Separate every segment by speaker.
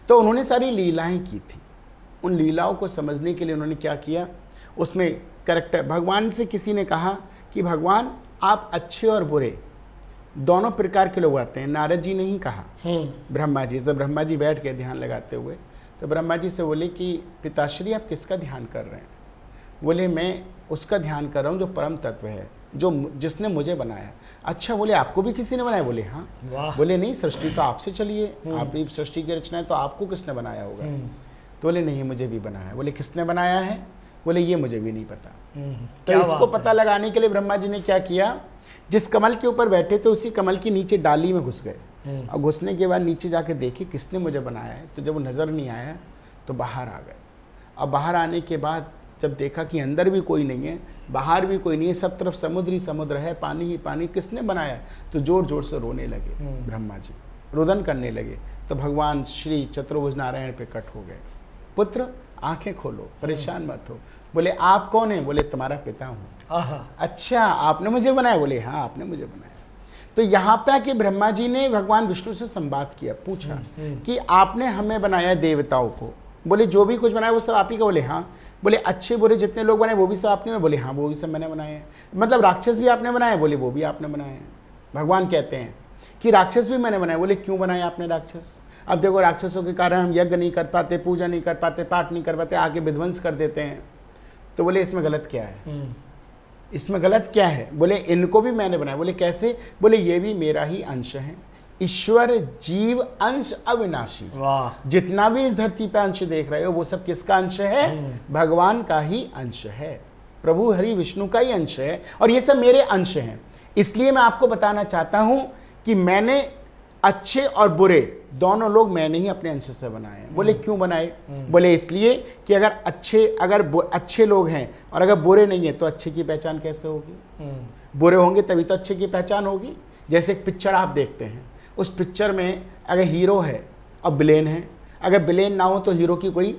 Speaker 1: तो उन्होंने सारी लीलाएं की थी। उन लीलाओं को समझने के लिए उन्होंने क्या किया, उसमें करेक्टर भगवान से किसी ने कहा कि भगवान आप अच्छे और बुरे दोनों प्रकार के लोग आते हैं। नारद जी ने ही कहा ब्रह्मा जी, जब ब्रह्मा जी बैठ गए ध्यान लगाते हुए, तो ब्रह्मा जी से बोले कि पिताश्री आप किसका ध्यान कर रहे हैं? बोले मैं उसका ध्यान कर रहा हूँ जो परम तत्व है, जो जिसने मुझे बनाया। अच्छा, बोले आपको भी किसी ने बनाया? बोले हाँ। बोले नहीं, सृष्टि तो आपसे चली है, आप ही सृष्टि की रचना है, तो आपको किसने बनाया होगा? तो बोले नहीं, मुझे भी बनाया। बोले किसने बनाया है? बोले ये मुझे भी नहीं पता। तो इसको पता लगाने के लिए ब्रह्मा जी ने क्या किया, जिस कमल के ऊपर बैठे थे उसी कमल के नीचे डाली में घुस गए, और घुसने के बाद नीचे जाके देखे किसने मुझे बनाया है। तो जब वो नज़र नहीं आया तो बाहर आ गए। अब बाहर आने के बाद जब देखा कि अंदर भी कोई नहीं है, बाहर भी कोई नहीं है, सब तरफ समुद्र ही समुद्र है, पानी ही पानी, किसने बनाया? तो जोर जोर से रोने लगे ब्रह्मा जी, रुदन करने लगे। तो भगवान श्री चतुर्भुज नारायण प्रकट हो गए, पुत्र आंखें खोलो, परेशान मत हो। बोले आप कौन है? बोले तुम्हारा पिता हूँ। अच्छा, आपने मुझे बनाया? बोले हाँ, आपने मुझे बनाया। तो यहाँ पे आके ब्रह्मा जी ने भगवान विष्णु से संवाद किया, पूछा कि आपने हमें बनाया देवताओं को, बोले जो भी कुछ बनाया वो सब आप ही का? बोले हाँ। बोले अच्छे बुरे जितने लोग बनाए वो भी सब आपने? बोले हाँ, वो भी सब मैंने बनाए हैं। मतलब राक्षस भी आपने बनाए? बोले वो भी आपने बनाए हैं। भगवान कहते हैं कि राक्षस भी मैंने बनाए। बोले क्यों बनाए आपने राक्षस? अब देखो, राक्षसों के कारण हम यज्ञ नहीं कर पाते, पूजा नहीं कर पाते, पाठ नहीं कर पाते, आगे विध्वंस कर देते हैं। तो बोले इसमें गलत क्या है? इसमें गलत क्या है? बोले इनको भी मैंने बनाया। बोले कैसे? बोले ये भी मेरा ही अंश है। ईश्वर जीव अंश अविनाशी। जितना भी इस धरती पे अंश देख रहे हो वो सब किसका अंश है? भगवान का ही अंश है, प्रभु हरि विष्णु का ही अंश है, और ये सब मेरे अंश हैं। इसलिए मैं आपको बताना चाहता हूं कि मैंने अच्छे और बुरे दोनों लोग मैंने ही अपने अंश से बनाए हैं। बोले क्यों बनाए? बोले इसलिए कि अगर अच्छे लोग हैं और अगर बुरे नहीं है तो अच्छे की पहचान कैसे होगी? बुरे होंगे तभी तो अच्छे की पहचान होगी। जैसे एक पिक्चर आप देखते हैं, उस पिक्चर में अगर हीरो है और विलेन है, अगर विलेन ना हो तो हीरो की कोई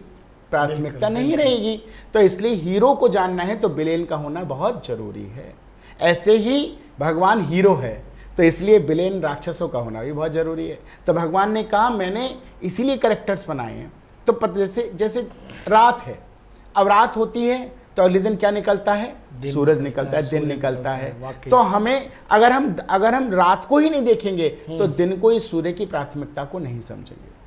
Speaker 1: प्राथमिकता नहीं रहेगी। तो इसलिए हीरो को जानना है तो विलेन का होना बहुत जरूरी है। ऐसे ही भगवान हीरो है तो इसलिए विलेन राक्षसों का होना भी बहुत जरूरी है। तो भगवान ने कहा मैंने इसीलिए कैरेक्टर्स बनाए हैं। तो जैसे रात है, अब रात होती है तो अगले दिन क्या निकलता है? सूरज निकलता है, दिन निकलता है। तो हमें अगर हम रात को ही नहीं देखेंगे तो दिन को, इस सूर्य की प्राथमिकता को नहीं समझेंगे।